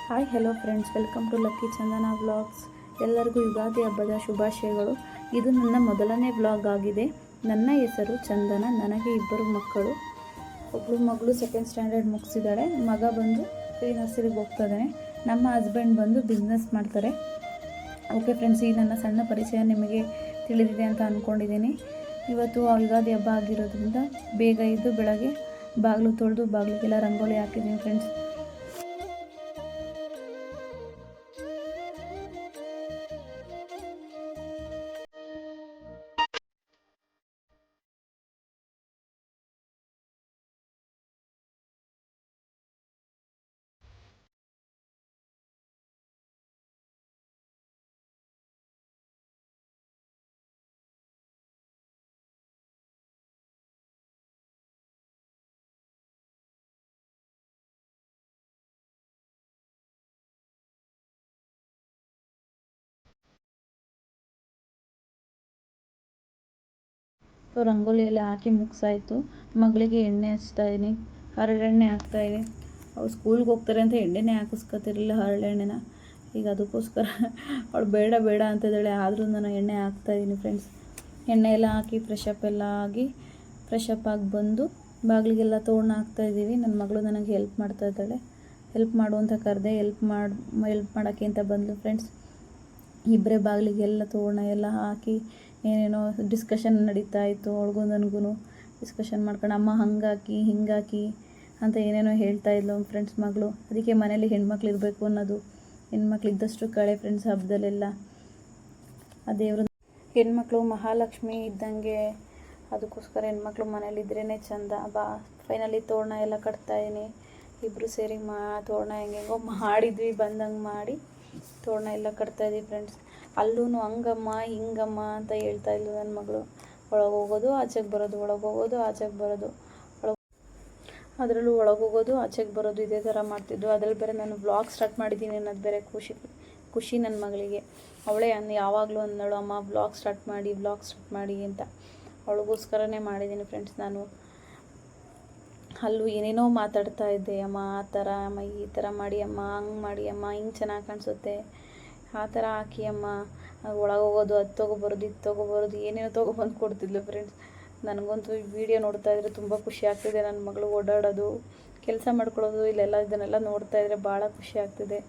Hi hello friends, welcome to lucky Chandana vlogs. ಎಲ್ಲರಿಗೂ ಯುಗಾದಿ ಹಬ್ಬದ ಶುಭಾಶಯಗಳು. ಇದು ನನ್ನ ಮೊದಲನೇ ವ್ಲಾಗ್ ಆಗಿದೆ. ನನ್ನ ಹೆಸರು ಚಂದನ. ನನಗೆ ಇಬ್ಬರು ಮಕ್ಕಳು. ಒಬ್ಬಳು ಮಗಳು ಸೆಕೆಂಡ್ ಸ್ಟ್ಯಾಂಡರ್ಡ್ ಮುಗಿಸಿದ್ದಾಳೆ, ಮಗ ಬಂದು ಪ್ರೀ ನರ್ಸರಿಗೆ ಹೋಗ್ತಾಯಿದ್ದಾನೆ. ನಮ್ಮ ಹಸ್ಬೆಂಡ್ ಬಂದು ಬಿಸ್ನೆಸ್ ಮಾಡ್ತಾರೆ. ಓಕೆ ಫ್ರೆಂಡ್ಸ್, ಈ ನನ್ನ ಸಣ್ಣ ಪರಿಚಯ ನಿಮಗೆ ತಿಳಿದಿದೆ ಅಂತ ಅಂದ್ಕೊಂಡಿದ್ದೀನಿ. ಇವತ್ತು ಯುಗಾದಿ ಹಬ್ಬ ಆಗಿರೋದ್ರಿಂದ ಬೇಗ ಇದ್ದು ಬೆಳಗ್ಗೆ ಬಾಗಿಲು ತೊಳೆದು ಬಾಗಿಲಿಗೆಲ್ಲ ರಂಗೋಲಿ ಹಾಕಿದ್ದೀನಿ ಫ್ರೆಂಡ್ಸ್. ಸೊ ರಂಗೋಲಿ ಎಲ್ಲ ಹಾಕಿ ಮುಗಿಸಾಯಿತು. ಮಗಳಿಗೆ ಎಣ್ಣೆ ಹಚ್ತಾಯಿದ್ದೀನಿ, ಹರಳೆಣ್ಣೆ ಹಾಕ್ತಾಯಿದ್ದೀನಿ. ಅವ್ಳು ಸ್ಕೂಲ್ಗೆ ಹೋಗ್ತಾರೆ ಅಂತ ಎಣ್ಣೆನೇ ಹಾಕಿಸ್ಕೊತಿರಲಿಲ್ಲ, ಹರಳೆಣ್ಣೆನ. ಈಗ ಅದಕ್ಕೋಸ್ಕರ ಅವಳು ಬೇಡ ಬೇಡ ಅಂತಿದ್ದಾಳೆ, ಆದರೂ ನಾನು ಎಣ್ಣೆ ಹಾಕ್ತಾಯಿದ್ದೀನಿ ಫ್ರೆಂಡ್ಸ್. ಎಣ್ಣೆ ಎಲ್ಲ ಹಾಕಿ ಫ್ರೆಶಪ್ ಎಲ್ಲ ಆಗಿ ಆಗಿ ಬಂದು ಬಾಗಿಲಿಗೆಲ್ಲ ತೋರಣ ಹಾಕ್ತಾಯಿದ್ದೀವಿ. ನನ್ನ ಮಗಳು ನನಗೆ ಹೆಲ್ಪ್ ಮಾಡ್ತಾಯಿದ್ದಾಳೆ. ಹೆಲ್ಪ್ ಮಾಡು ಅಂತ ಕರೆದೆ, ಹೆಲ್ಪ್ ಮಾಡೋಕ್ಕೆ ಅಂತ ಬಂದಳು ಫ್ರೆಂಡ್ಸ್. ಇಬ್ಬರೇ ಬಾಗಿಲಿಗೆಲ್ಲ ತೋರಣ ಎಲ್ಲ ಹಾಕಿ ಏನೇನೋ ಡಿಸ್ಕಷನ್ ನಡೀತಾ ಇತ್ತು. ಅವಳಿಗೂ ನನಗೂ ಡಿಸ್ಕಷನ್ ಮಾಡ್ಕೊಂಡು ಅಮ್ಮ ಹಂಗಾಕಿ ಹಿಂಗಾಕಿ ಅಂತ ಏನೇನೋ ಹೇಳ್ತಾ ಇದ್ಲು ಫ್ರೆಂಡ್ಸ್ ಮಗಳು. ಅದಕ್ಕೆ ಮನೇಲಿ ಹೆಣ್ಮಕ್ಳು ಇರಬೇಕು ಅನ್ನೋದು. ಹೆಣ್ಮಕ್ಳು ಇದ್ದಷ್ಟು ಕಳೆ ಫ್ರೆಂಡ್ಸ್ ಹಬ್ಬದಲ್ಲೆಲ್ಲ. ಆ ದೇವರು ಹೆಣ್ಮಕ್ಳು ಮಹಾಲಕ್ಷ್ಮಿ ಇದ್ದಂಗೆ, ಅದಕ್ಕೋಸ್ಕರ ಹೆಣ್ಮಕ್ಳು ಮನೇಲಿದ್ರೇ ಚೆಂದ. ಫೈನಲಿ ತೋರಣ ಎಲ್ಲ ಕಟ್ತಾಯಿದ್ದೀನಿ. ಇಬ್ಬರು ಸೇರಿ ತೋರಣ ಹೆಂಗೆಂಗೋ ಮಾಡಿದ್ವಿ, ಬಂದಂಗೆ ಮಾಡಿ ತೋರಣ ಎಲ್ಲ ಕಟ್ತಾಯಿದ್ವಿ ಫ್ರೆಂಡ್ಸ್. ಅಲ್ಲೂ ಹಂಗಮ್ಮ ಹಿಂಗಮ್ಮ ಅಂತ ಹೇಳ್ತಾ ಇದ್ಲು ನನ್ನ ಮಗಳು. ಒಳಗೆ ಹೋಗೋದು ಆಚೆಗೆ ಬರೋದು, ಒಳಗೆ ಹೋಗೋದು ಆಚೆಗೆ ಬರೋದು, ಅದರಲ್ಲೂ ಒಳಗೆ ಹೋಗೋದು ಆಚೆಗೆ ಬರೋದು, ಇದೇ ಥರ ಮಾಡ್ತಿದ್ದು. ಅದರಲ್ಲಿ ಬೇರೆ ನಾನು ವ್ಲಾಗ್ ಸ್ಟಾರ್ಟ್ ಮಾಡಿದ್ದೀನಿ ಅನ್ನೋದು ಬೇರೆ ಖುಷಿ ನನ್ನ ಮಗಳಿಗೆ. ಅವಳೇ ಯಾವಾಗಲೂ ಅಂದಳು, ಅಮ್ಮ ವ್ಲಾಗ್ ಸ್ಟಾರ್ಟ್ ಮಾಡಿ ಅಂತ. ಅವಳಿಗೋಸ್ಕರನೇ ಮಾಡಿದ್ದೀನಿ ಫ್ರೆಂಡ್ಸ್. ನಾನು ಅಲ್ಲೂ ಏನೇನೋ ಮಾತಾಡ್ತಾ ಇದ್ದೆ, ಅಮ್ಮ ಆ ಥರ, ಅಮ್ಮ ಈ ಥರ ಮಾಡಿ ಅಮ್ಮ, ಹಂಗೆ ಮಾಡಿ ಅಮ್ಮ, ಹಿಂಗೆ ಚೆನ್ನಾಗಿ ಕಾಣಿಸುತ್ತೆ, ಆ ಥರ ಹಾಕಿ ಅಮ್ಮ, ಒಳಗೆ ಹೋಗೋದು, ಅದು ತೊಗೊಬರೋದು, ಇದು ತೊಗೊಬರೋದು, ಏನೇನೋ ತೊಗೊಬಂದು ಕೊಡ್ತಿದ್ಲು ಫ್ರೆಂಡ್ಸ್. ನನಗಂತೂ ಈ ವಿಡಿಯೋ ನೋಡ್ತಾ ಇದ್ರೆ ತುಂಬ ಖುಷಿ ಆಗ್ತಿದೆ. ನನ್ನ ಮಗಳು ಓಡಾಡೋದು, ಕೆಲಸ ಮಾಡ್ಕೊಳ್ಳೋದು, ಇದನ್ನೆಲ್ಲ ನೋಡ್ತಾ ಇದ್ರೆ ಭಾಳ ಖುಷಿ ಆಗ್ತಿದೆ.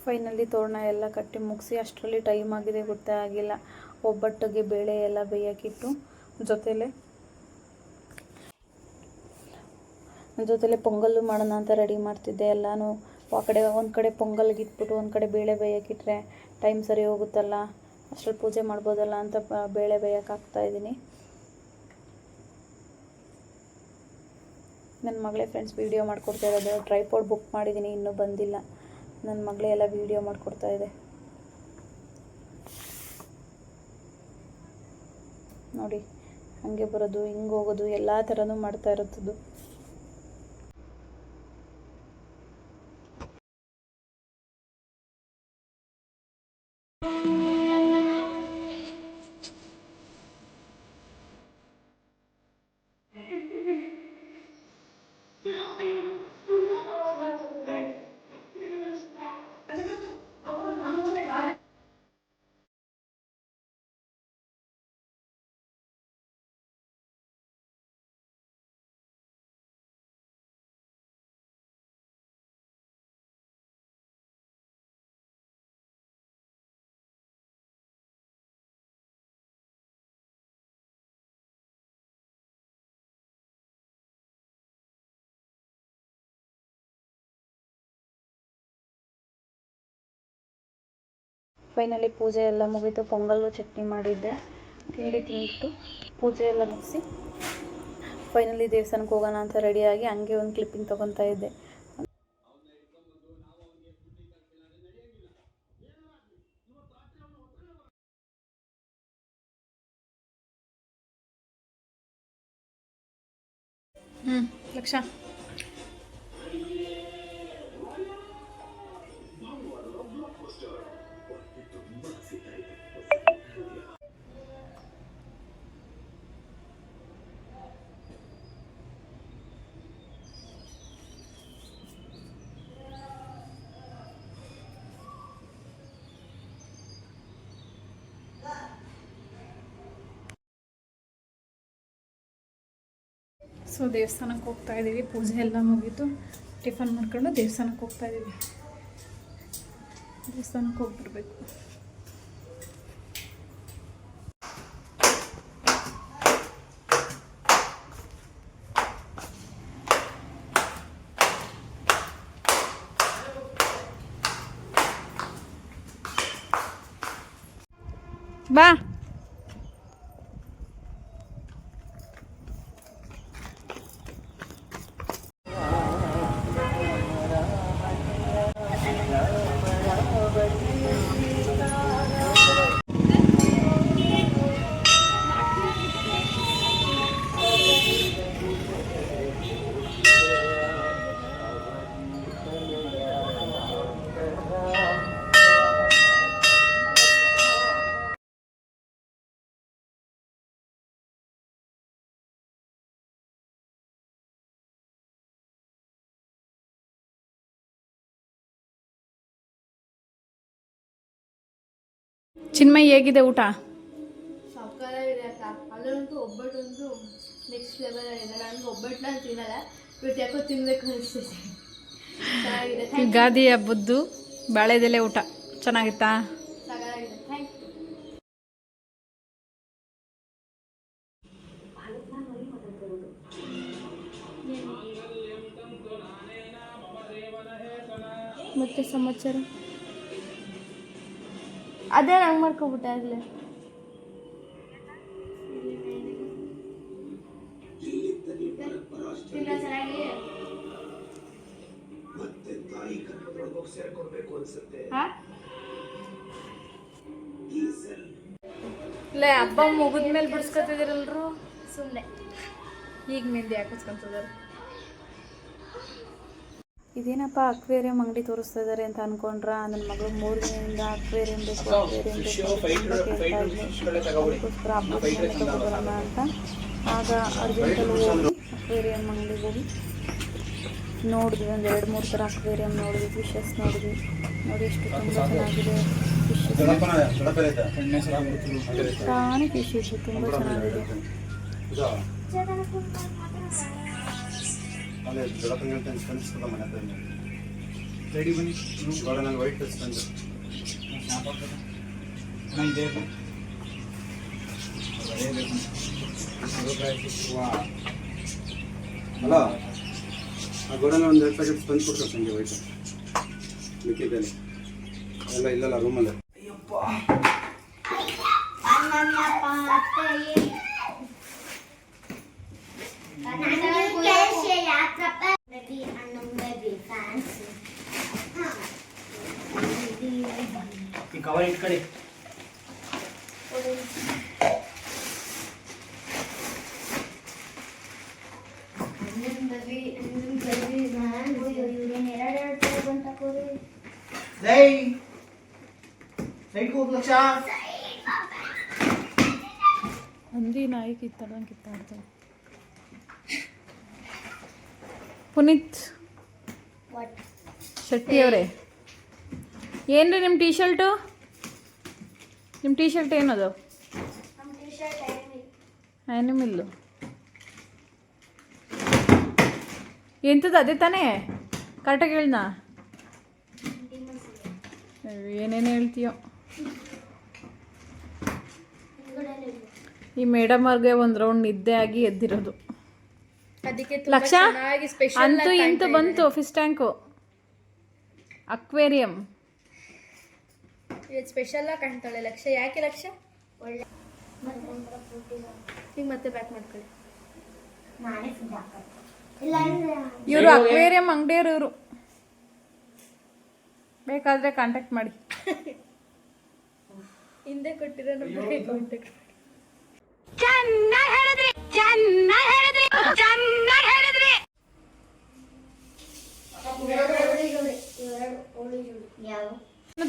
ಫೈನಲಿ ತೋರಣ ಎಲ್ಲ ಕಟ್ಟಿ ಮುಗಿಸಿ ಅಷ್ಟರಲ್ಲಿ ಟೈಮ್ ಆಗಿದೆ, ಗೊತ್ತೇ ಆಗಿಲ್ಲ. ಒಬ್ಬಟ್ಟಿಗೆ ಬೇಳೆ ಎಲ್ಲ ಬೇಯೋಕ್ಕಿಟ್ಟು ಜೊತೆಲೆ ಪೊಂಗಲ್ಲು ಮಾಡೋಣ ಅಂತ ರೆಡಿ ಮಾಡ್ತಿದ್ದೆ. ಎಲ್ಲನೂ ಒಂದು ಕಡೆ ಪೊಂಗಲ್ಗೆ ಇಟ್ಬಿಟ್ಟು ಒಂದು ಕಡೆ ಬೇಳೆ ಬೇಯೋಕ್ಕಿಟ್ರೆ ಟೈಮ್ ಸರಿ ಹೋಗುತ್ತಲ್ಲ, ಅಷ್ಟರಲ್ಲಿ ಪೂಜೆ ಮಾಡ್ಬೋದಲ್ಲ ಅಂತ ಬೇಳೆ ಬೇಯೋಕೆ ಹಾಕ್ತಾಯಿದ್ದೀನಿ. ನನ್ನ ಮಗಳೇ ಫ್ರೆಂಡ್ಸ್ ವೀಡಿಯೋ ಮಾಡಿಕೊಡ್ತಾ ಇರೋದು. ಟ್ರೈಪಾಡ್ ಬುಕ್ ಮಾಡಿದ್ದೀನಿ, ಇನ್ನೂ ಬಂದಿಲ್ಲ. ನನ್ನ ಮಗಳೇ ಎಲ್ಲ ವೀಡಿಯೋ ಮಾಡಿಕೊಡ್ತಾ ಇದೆ ನೋಡಿ. ಹಾಗೆ ಬರೋದು, ಹಿಂಗೆ ಹೋಗೋದು, ಎಲ್ಲ ಥರನೂ ಮಾಡ್ತಾ ಇರೋದು. ಫೈನಲಿ ಪೂಜೆ ಎಲ್ಲ ಮುಗೀತು. ಪೊಂಗಲ್ಲು ಚಟ್ನಿ ಮಾಡಿದ್ದೆ, ತಿಂದ್ಬಿಟ್ಟು ಪೂಜೆ ಎಲ್ಲ ಮುಗಿಸಿ ಫೈನಲಿ ದೇವಸ್ಥಾನಕ್ಕೆ ಹೋಗೋಣ ಅಂತ ರೆಡಿಯಾಗಿ ಹಂಗೆ ಒಂದು ಕ್ಲಿಪ್ಪಿಂಗ್ ತೊಗೊತಾ ಇದ್ದೆ. ಲಕ್ಷ ಸೊ ದೇವಸ್ಥಾನಕ್ಕೆ ಹೋಗ್ತಾ ಇದ್ದೀವಿ. ಪೂಜೆ ಎಲ್ಲ ಮುಗೀತು. ಟಿಫನ್ ಮಾಡ್ಕೊಂಡು ದೇವಸ್ಥಾನಕ್ಕೆ ಹೋಗ್ತಾ ಇದ್ದೀವಿ. ದೇವಸ್ಥಾನಕ್ಕೆ ಹೋಗ್ಬಿಡ್ಬೇಕು. ಬಾ ಚಿನ್ಮಯ್ ಹೇಗಿದೆ ಊಟ? ಸಕ್ಕತ್ತಾಗಿದೆ ಅಕ್ಕ. ಅಲ್ಲಂತೂ ಒಬ್ಬಟ್ಟಂತೂ ನೆಕ್ಸ್ಟ್ ಲೆವೆಲ್ ಆಗಿದೆ. ನನಗೆ ಒಬ್ಬಟ್ಟು ನಾನು ತಿನ್ನಲ್ಲ, ಇವತ್ತು ಯಾಕೋ ತಿನ್ನಬೇಕು ಅನಿಸ್ತೈತೆ. ಚೆನ್ನಾಗಿದೆ. ಯುಗಾದಿ ಹಬ್ಬದ್ದು ಬಾಳೆದೆಲೆ ಊಟ ಚೆನ್ನಾಗಿತ್ತಾ? ಸಕ್ಕತ್ತಾಗಿದೆ. Thank you. ಮತ್ತೆ ಸಮಾಚಾರ ಅದೇ ನಂಗೆ ಮಾಡ್ಕೊಬಿಟ್ಟೆ ಆಗಲೇ. ಲೇ ಹಬ್ಬ ಮುಗಿದ್ಮೇಲೆ ಬಿಡಿಸ್ಕೊತಿದ್ದೀರಲ್ರು ಸುಮ್ಮನೆ ಈಗ ಮೆಹಂದಿ ಹಾಕಿಸ್ಕೊಂತಿದ್ದಾರೆ. ಇದೇನಪ್ಪ ಅಕ್ವೇರಿಯಂ ಅಂಗಡಿ ತೋರಿಸ್ತಾ ಇದ್ದಾರೆ ಅಂತ ಅನ್ಕೊಂಡ್ರ. ನನ್ನ ಮಗಳು 3 ದಿನದಿಂದ ಅಕ್ವೇರಿಯಂ ಬೇಕು ಅದಕ್ಕೋಸ್ಕರ ತಗೋಬರೋಣ ಅಂತ. ಆಗ ಅರ್ಜೆಂಟಲ್ಲಿ ಹೋಗಿ ಅಕ್ವೇರಿಯಂ ಅಂಗಡಿಗೆ ಹೋಗಿ ನೋಡಿದ್ವಿ. ಒಂದು 2-3 ಥರ ಅಕ್ವೇರಿಯಂ ನೋಡಿದ್ವಿ, ಫಿಶಸ್ ನೋಡಿದ್ವಿ. ನೋಡಿ ಎಷ್ಟು ತುಂಬ ಚೆನ್ನಾಗಿದೆ ಫಿಶಸ್. ಪ್ರಾಣಿ ಫಿಶ್ ಇತ್ತು, ತುಂಬ ಚೆನ್ನಾಗಿದೆ. ಅಲ್ಲ ಆ ಗೋಡನ ಒಂದು 2 ಪ್ಯಾಕೆಟ್ ತಂದು ಕೊಡ್ತಾರೆ ಸಂಜೆ ವೈಟ್ ಮಿಕ್ಕಿದ್ದೆಲ್ಲ ಎಲ್ಲ ಇಲ್ಲಲ್ಲ ರೂಮಲ್ಲಿ. ಈ ಕವರ್ ಇಟ್ಕೊಳ್ಳಿ. ಸೈಡ್ಗೆ ಹೋಗ್ ಲಕ್ಷ. ಹಂದಿ ನಾಯಿ ಕಿತ್ತಾಡ್ತಾರೆ. ಪುನೀತ್ ಶೆಟ್ಟಿ ಅವರೇ, ಏನ್ರಿ ನಿಮ್ಮ ಟೀ ಶರ್ಟು? ನಿಮ್ಮ ಟೀ ಶರ್ಟ್ ಏನದು? ಆ್ಯನಿಮಿಲ್ಲು ಎಂಥದ್ದು? ಅದೇ ತಾನೇ ಕರೆಕ್ಟಾಗಿ ಹೇಳ್ದ? ಏನೇನು ಹೇಳ್ತೀಯೋ. ಈ ಮೇಡಮ್ ಅವ್ರಿಗೆ ಒಂದು ರೌಂಡ್ ನಿದ್ದೆ ಆಗಿ ಎದ್ದಿರೋದು. ಅದಕ್ಕೆ ಲಕ್ಷ ಅಂತೂ ಇಂತೂ ಬಂತು. ಫಿಶ್ ಟ್ಯಾಂಕು, ಅಕ್ವೇರಿಯಂ ಇವತ್ತು ಸ್ಪೆಷಲ್ ಆಗಿ ಕಾಣ್ತಾಳೆ ಲಕ್ಷ. ಯಾಕೆ ಲಕ್ಷ? ಒಳ್ಳೆ ಈಗ ಮತ್ತೆ ಬ್ಯಾಕ್ ಮಾಡ್ಕೊಳ್ಳಿ. ಇವರು ಅಕ್ವೇರಿಯಂ ಅಂಗಡಿಯವರು. ಇವರು ಬೇಕಾದರೆ ಕಾಂಟ್ಯಾಕ್ಟ್ ಮಾಡಿ. ಹಿಂದೆ ಕೊಟ್ಟಿರೋ ನಂಬರ್ಗೆ ಕಾಂಟ್ಯಾಕ್ಟ್ ಮಾಡಿ.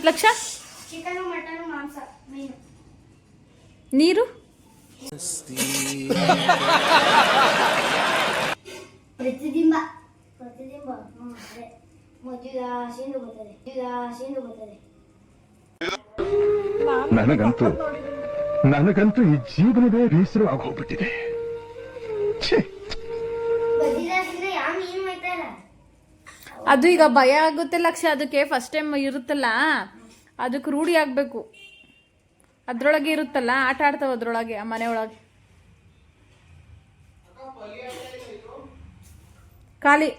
ಲಕ್ಷ ಚಿಕನ್ ಮಟನ್ ಮಾಂಸ ಮೀನು ನೀರು ಪ್ರತಿಬಿಂಬ ಮದುವೆ ಆಸೆಯಿಂದ ಬರ್ತದೆ. ನನಗಂತೂ ಈ ಜೀವನವೇ ಬೇಸರವಾಗಿ ಹೋಗ್ಬಿಟ್ಟಿದೆ. ಅದು ಈಗ ಭಯ ಆಗುತ್ತೆ ಲಕ್ಷ, ಅದಕ್ಕೆ ಫಸ್ಟ್ ಟೈಮ್ ಇರುತ್ತಲ್ಲ ಅದಕ್ಕೆ ರೂಢಿ ಆಗಬೇಕು. ಅದ್ರೊಳಗೆ ಇರುತ್ತಲ್ಲ, ಆಟ ಆಡ್ತಾವ ಅದ್ರೊಳಗೆ, ಆ ಮನೆ ಒಳಗೆ ಖಾಲಿ.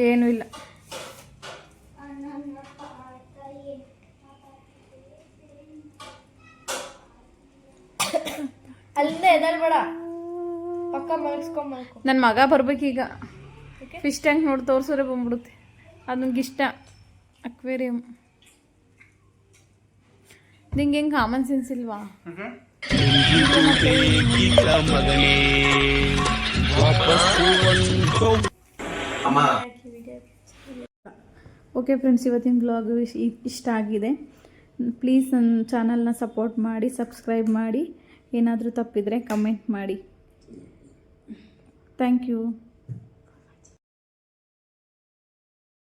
ಏನು ಇಲ್ಲ. ಅಲ್ಲೇ ಎದಲ್ಬೇಡ, ಪಕ್ಕ ಮಲಗಿಸ್ಕೊಂಬಲ್ಕೊ. ನನ್ನ ಮಗ ಬರ್ಬೇಕೀಗ. ಫಿಶ್ ಟ್ಯಾಂಕ್ ನೋಡಿ ತೋರ್ಸೋರೆ ಬಂದ್ಬಿಡುತ್ತೆ. ಅದು ನಂಗೆ ಇಷ್ಟ, ಅಕ್ವೇರಿಯಂ. ನಿಂಗೆ ಹೆಂಗೆ ಕಾಮನ್ ಸೆನ್ಸ್ ಇಲ್ವಾ? ಓಕೆ ಫ್ರೆಂಡ್ಸ್, ಇವತ್ತಿನ ಬ್ಲಾಗ್ ಇಷ್ಟ ಆಗಿದೆ. ಪ್ಲೀಸ್ ನನ್ನ ಚಾನಲ್ನ ಸಪೋರ್ಟ್ ಮಾಡಿ, ಸಬ್ಸ್ಕ್ರೈಬ್ ಮಾಡಿ. ಏನಾದರೂ ತಪ್ಪಿದರೆ ಕಮೆಂಟ್ ಮಾಡಿ. Thank you.